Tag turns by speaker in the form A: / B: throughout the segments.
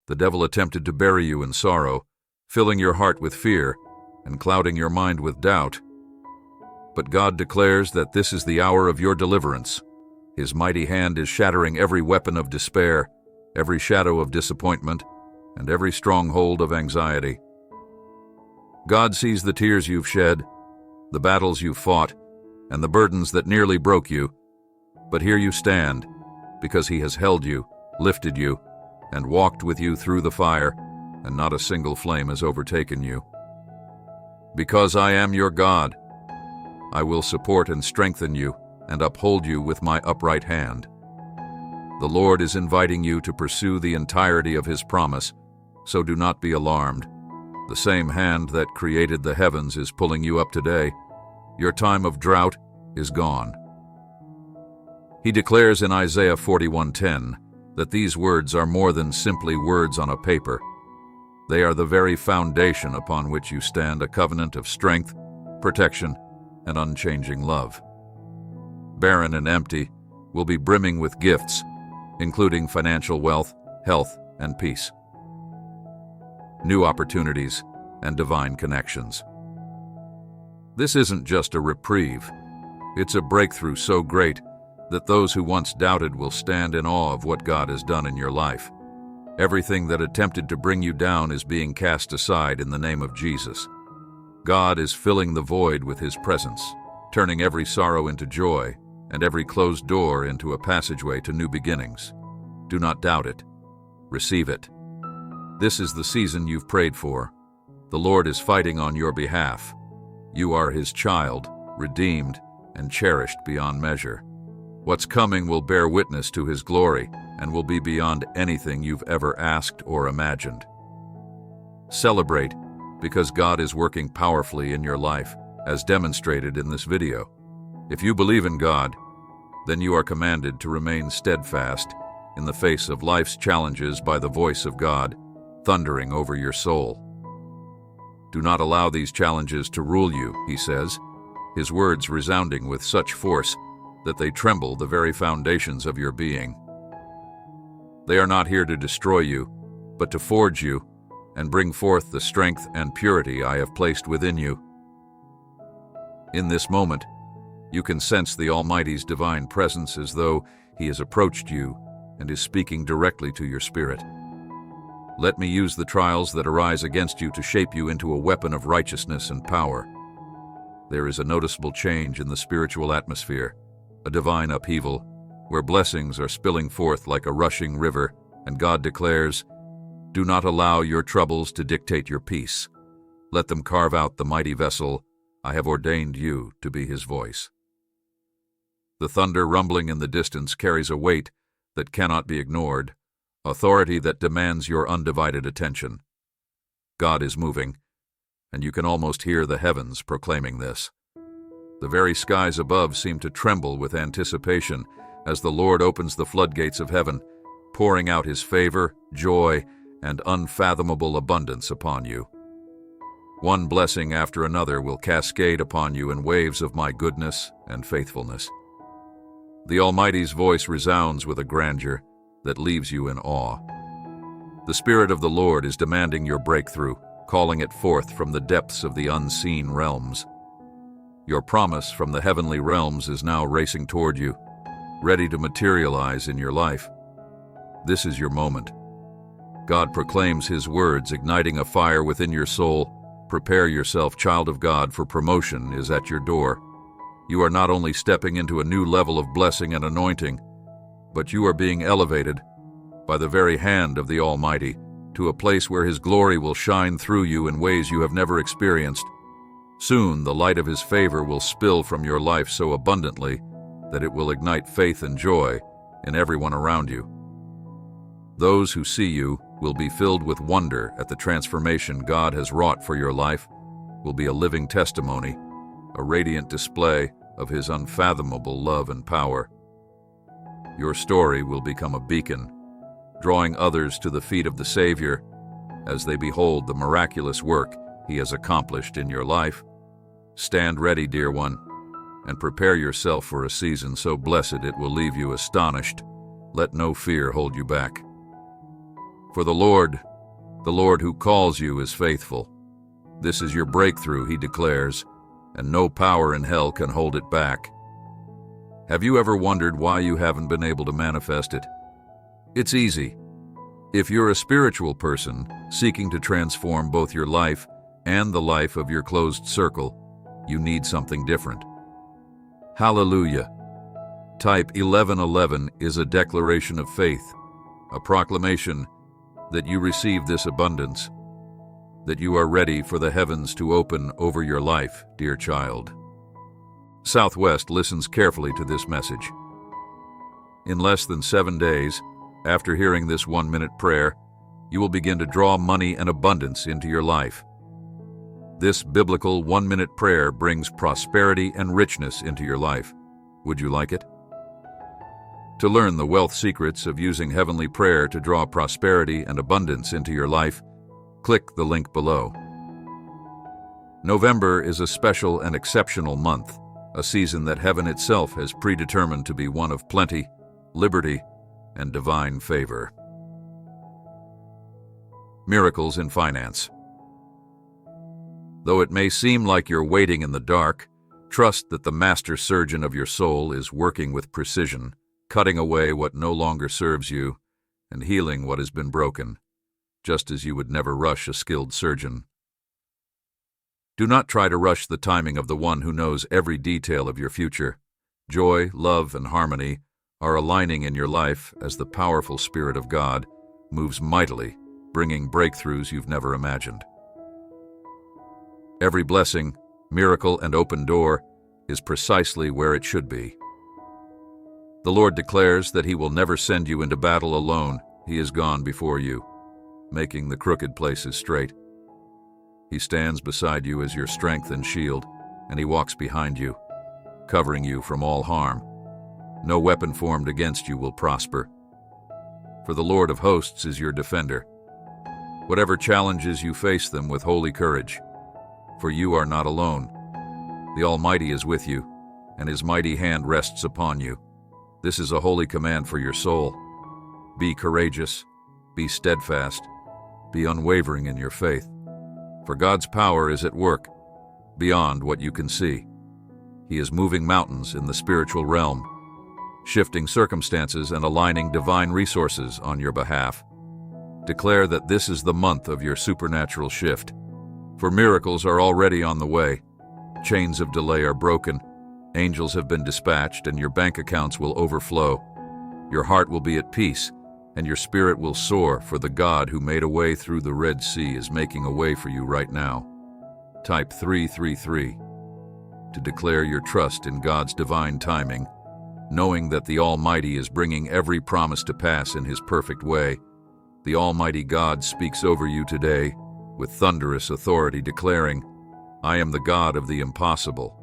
A: The devil attempted to bury you in sorrow, filling your heart with fear and clouding your mind with doubt. But God declares that this is the hour of your deliverance. His mighty hand is shattering every weapon of despair, every shadow of disappointment, and every stronghold of anxiety. God sees the tears you've shed, the battles you've fought, and the burdens that nearly broke you. But here you stand, because He has held you, lifted you, and walked with you through the fire, and not a single flame has overtaken you. Because I am your God, I will support and strengthen you and uphold you with my upright hand. The Lord is inviting you to pursue the entirety of His promise, so do not be alarmed. The same hand that created the heavens is pulling you up today. Your time of drought is gone. He declares in Isaiah 41:10 that these words are more than simply words on a paper. They are the very foundation upon which you stand, a covenant of strength, protection, and unchanging love. Barren and empty will be brimming with gifts, including financial wealth, health, and peace. New opportunities and divine connections. This isn't just a reprieve. It's a breakthrough so great that those who once doubted will stand in awe of what God has done in your life. Everything that attempted to bring you down is being cast aside in the name of Jesus. God is filling the void with His presence, turning every sorrow into joy and every closed door into a passageway to new beginnings. Do not doubt it. Receive it. This is the season you've prayed for. The Lord is fighting on your behalf. You are His child, redeemed and cherished beyond measure. What's coming will bear witness to His glory and will be beyond anything you've ever asked or imagined. Celebrate, because God is working powerfully in your life, as demonstrated in this video. If you believe in God, then you are commanded to remain steadfast in the face of life's challenges by the voice of God, thundering over your soul. Do not allow these challenges to rule you, He says, His words resounding with such force that they tremble the very foundations of your being. They are not here to destroy you, but to forge you and bring forth the strength and purity I have placed within you. In this moment, you can sense the Almighty's divine presence as though He has approached you and is speaking directly to your spirit. Let me use the trials that arise against you to shape you into a weapon of righteousness and power. There is a noticeable change in the spiritual atmosphere, a divine upheaval, where blessings are spilling forth like a rushing river, and God declares, "Do not allow your troubles to dictate your peace. Let them carve out the mighty vessel. I have ordained you to be His voice." The thunder rumbling in the distance carries a weight that cannot be ignored, authority that demands your undivided attention. God is moving, and you can almost hear the heavens proclaiming this. The very skies above seem to tremble with anticipation as the Lord opens the floodgates of heaven, pouring out His favor, joy, and unfathomable abundance upon you. One blessing after another will cascade upon you in waves of my goodness and faithfulness. The Almighty's voice resounds with a grandeur that leaves you in awe. The Spirit of the Lord is demanding your breakthrough, calling it forth from the depths of the unseen realms. Your promise from the heavenly realms is now racing toward you, ready to materialize in your life. This is your moment. God proclaims His words, igniting a fire within your soul. Prepare yourself, child of God, for promotion is at your door. You are not only stepping into a new level of blessing and anointing, but you are being elevated by the very hand of the Almighty to a place where His glory will shine through you in ways you have never experienced. Soon the light of His favor will spill from your life so abundantly that it will ignite faith and joy in everyone around you. Those who see you will be filled with wonder at the transformation God has wrought for your life, will be a living testimony, a radiant display of His unfathomable love and power. Your story will become a beacon, drawing others to the feet of the Savior as they behold the miraculous work He has accomplished in your life. Stand ready, dear one, and prepare yourself for a season so blessed it will leave you astonished. Let no fear hold you back. For the Lord who calls you is faithful. This is your breakthrough, he declares, and no power in hell can hold it back. Have you ever wondered why you haven't been able to manifest it? It's easy. If you're a spiritual person seeking to transform both your life and the life of your closed circle, you need something different. Hallelujah. Type 1111 is a declaration of faith, a proclamation that you receive this abundance, that you are ready for the heavens to open over your life, dear child. Southwest listens carefully to this message. In less than 7 days, after hearing this 1-minute prayer, you will begin to draw money and abundance into your life. This biblical 1-minute prayer brings prosperity and richness into your life. Would you like it? To learn the wealth secrets of using heavenly prayer to draw prosperity and abundance into your life, click the link below. November is a special and exceptional month, a season that heaven itself has predetermined to be one of plenty, liberty, and divine favor. Miracles in finance. Though it may seem like you're waiting in the dark, trust that the master surgeon of your soul is working with precision, cutting away what no longer serves you and healing what has been broken, just as you would never rush a skilled surgeon. Do not try to rush the timing of the one who knows every detail of your future. Joy, love, and harmony are aligning in your life as the powerful Spirit of God moves mightily, bringing breakthroughs you've never imagined. Every blessing, miracle, and open door is precisely where it should be. The Lord declares that He will never send you into battle alone. He has gone before you, making the crooked places straight. He stands beside you as your strength and shield, and He walks behind you, covering you from all harm. No weapon formed against you will prosper. For the Lord of hosts is your defender. Whatever challenges you, face them with holy courage, for you are not alone. The Almighty is with you, and His mighty hand rests upon you. This is a holy command for your soul. Be courageous, be steadfast, be unwavering in your faith. For God's power is at work, beyond what you can see. He is moving mountains in the spiritual realm, shifting circumstances and aligning divine resources on your behalf. Declare that this is the month of your supernatural shift, for miracles are already on the way. Chains of delay are broken, angels have been dispatched, and your bank accounts will overflow. Your heart will be at peace, and your spirit will soar, for the God who made a way through the Red Sea is making a way for you right now. Type 333 to declare your trust in God's divine timing, knowing that the Almighty is bringing every promise to pass in His perfect way. The Almighty God speaks over you today with thunderous authority, declaring, "I am the God of the impossible,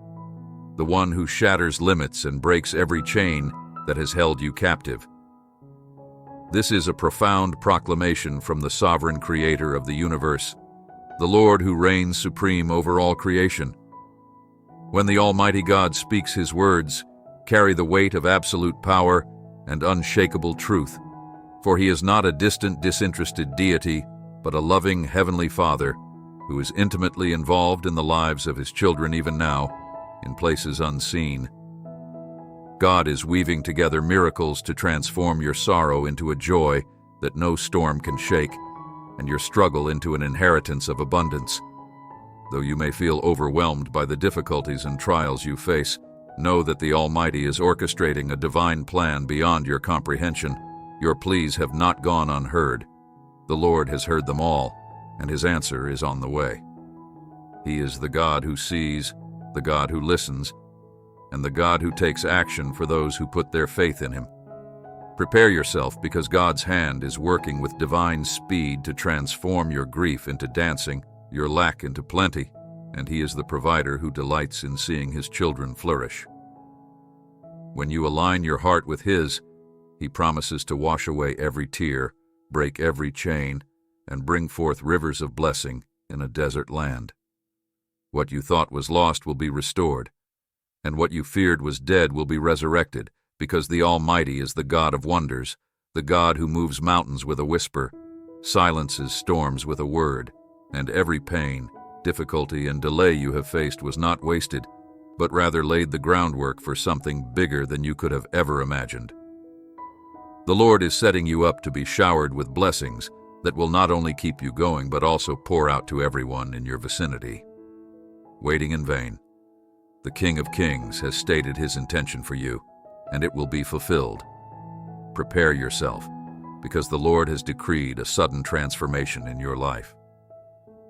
A: the one who shatters limits and breaks every chain that has held you captive." This is a profound proclamation from the sovereign Creator of the universe, the Lord who reigns supreme over all creation. When the Almighty God speaks, His words carry the weight of absolute power and unshakable truth, for He is not a distant, disinterested deity, but a loving Heavenly Father who is intimately involved in the lives of His children even now, in places unseen. God is weaving together miracles to transform your sorrow into a joy that no storm can shake, and your struggle into an inheritance of abundance. Though you may feel overwhelmed by the difficulties and trials you face, know that the Almighty is orchestrating a divine plan beyond your comprehension. Your pleas have not gone unheard. The Lord has heard them all, and His answer is on the way. He is the God who sees, the God who listens, and the God who takes action for those who put their faith in Him. Prepare yourself, because God's hand is working with divine speed to transform your grief into dancing, your lack into plenty, and He is the provider who delights in seeing His children flourish. When you align your heart with His, He promises to wash away every tear, break every chain, and bring forth rivers of blessing in a desert land. What you thought was lost will be restored, and what you feared was dead will be resurrected, because the Almighty is the God of wonders, the God who moves mountains with a whisper. silences storms with a word, and every pain, difficulty, and delay you have faced was not wasted, but rather laid the groundwork for something bigger than you could have ever imagined. The Lord is setting you up to be showered with blessings that will not only keep you going, but also pour out to everyone in your vicinity. Waiting in vain. The King of Kings has stated his intention for you, and it will be fulfilled. Prepare yourself, because the Lord has decreed a sudden transformation in your life.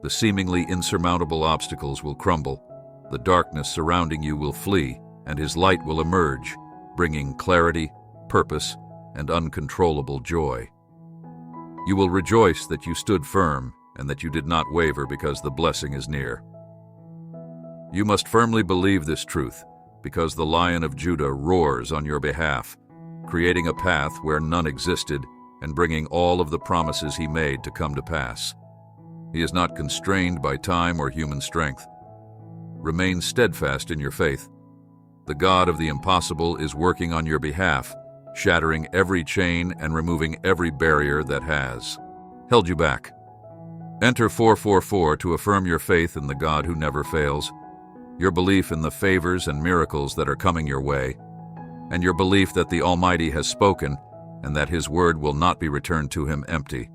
A: The seemingly insurmountable obstacles will crumble, the darkness surrounding you will flee, and his light will emerge, bringing clarity, purpose, and uncontrollable joy. You will rejoice that you stood firm and that you did not waver, because the blessing is near. You must firmly believe this truth, because the Lion of Judah roars on your behalf, creating a path where none existed and bringing all of the promises he made to come to pass. He is not constrained by time or human strength. Remain steadfast in your faith. The God of the impossible is working on your behalf, shattering every chain and removing every barrier that has held you back. Enter 444 to affirm your faith in the God who never fails, your belief in the favors and miracles that are coming your way, and your belief that the Almighty has spoken and that his word will not be returned to him empty.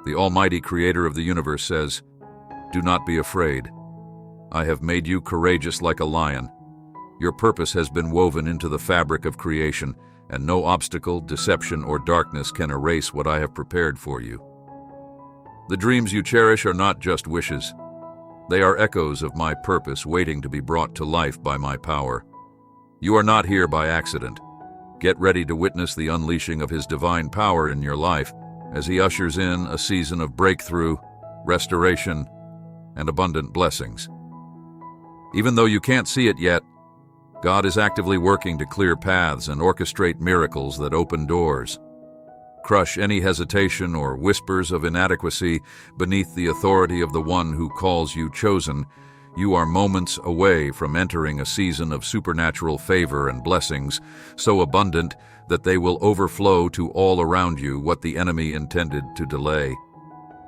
A: The Almighty Creator of the universe says, "Do not be afraid. I have made you courageous like a lion. Your purpose has been woven into the fabric of creation, and no obstacle, deception, or darkness can erase what I have prepared for you." The dreams you cherish are not just wishes. They are echoes of my purpose waiting to be brought to life by my power. You are not here by accident. Get ready to witness the unleashing of his divine power in your life as he ushers in a season of breakthrough, restoration, and abundant blessings. Even though you can't see it yet, God is actively working to clear paths and orchestrate miracles that open doors. Crush any hesitation or whispers of inadequacy beneath the authority of the one who calls you chosen. You are moments away from entering a season of supernatural favor and blessings, so abundant that they will overflow to all around you what the enemy intended to delay.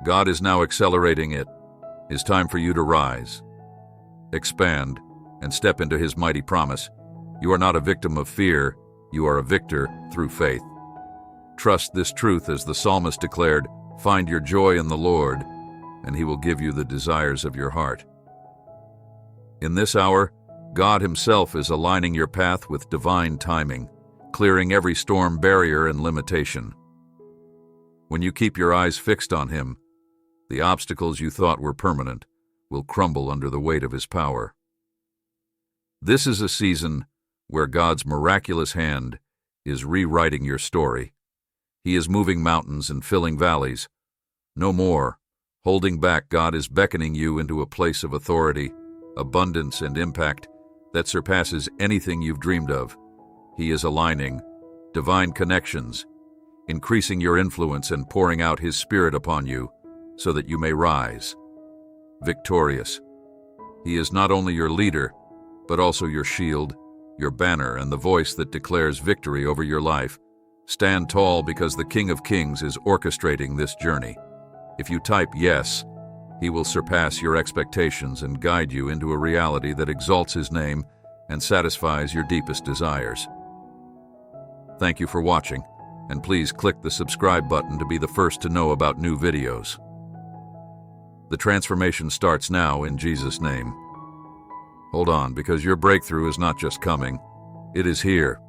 A: God is now accelerating it. It's time for you to rise, expand, and step into his mighty promise. You are not a victim of fear, you are a victor through faith. Trust this truth as the psalmist declared, "Find your joy in the Lord, and he will give you the desires of your heart." In this hour, God himself is aligning your path with divine timing, clearing every storm barrier and limitation. When you keep your eyes fixed on him, the obstacles you thought were permanent will crumble under the weight of his power. This is a season where God's miraculous hand is rewriting your story. He is moving mountains and filling valleys. No more holding back. God is beckoning you into a place of authority, abundance, and impact that surpasses anything you've dreamed of. He is aligning divine connections, increasing your influence and pouring out his Spirit upon you so that you may rise victorious. He is not only your leader, but also your shield, your banner, and the voice that declares victory over your life. Stand tall, because the King of Kings is orchestrating this journey. If you type yes, he will surpass your expectations and guide you into a reality that exalts his name and satisfies your deepest desires. Thank you for watching, and please click the subscribe button to be the first to know about new videos. The transformation starts now in Jesus' name. Hold on, because your breakthrough is not just coming, it is here.